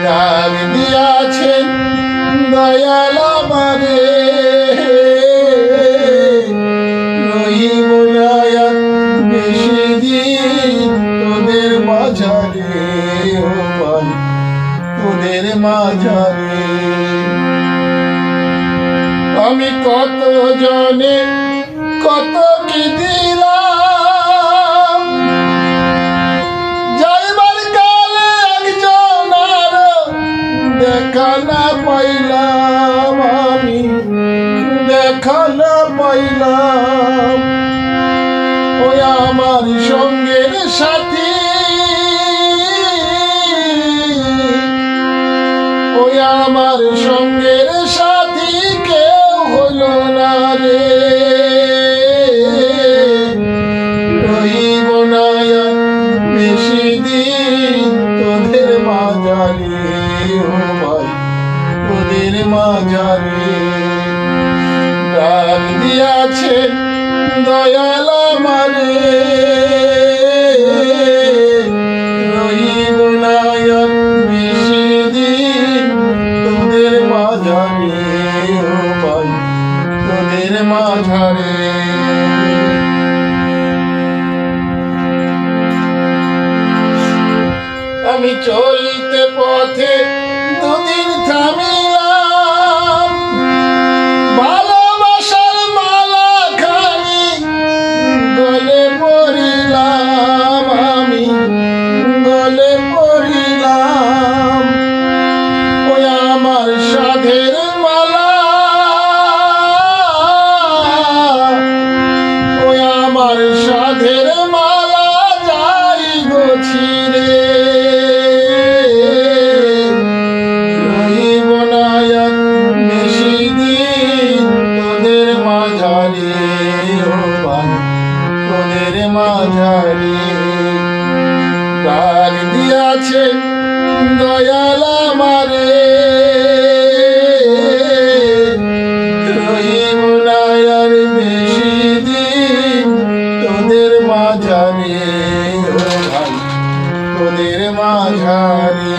ডাক দিয়াছেন দয়াল আমারে, রহিব না আর বেশি দিন তোদের মাঝারে, ও ভাই তোদের মাঝারে। আমি কত জনে কত কি দিলাম, যাইবার কালে একজন আর দেখা না পাইলাম, আমি দেখা না পাইলাম। ওই আমার সঙ্গের সাথী, ওই আমার সঙ্গের সাথী কেউ হলো না রে, রহিব না আর বেশি দিন তোদের মাঝারে, ও ভাই তোদের মাঝারে। ডাক দিয়াছেন দয়াল আমারে, রহিব না আর বেশি দিন তোদের মাঝারে, ও ভাই তোদের মাঝারে। আমি চলতে পথে দুদিন থামিলাম, ভালোবাসার মালা খানি গলে পড়িলাম, আমি গলে পড়িলাম। ওই আমার সাধের মালা, ওই আমার সাধের মালা যাই গো ছিঁড়ে, রহিব না আর বেশি দিন তোদের মাঝারে, ও ভাই তোদের মাঝারে। ডাক দিয়াছেন দয়াল আমারে, রহিব না আর বেশি দিন তোদের মাঝারে, ও ভাই তোদের মাঝারে।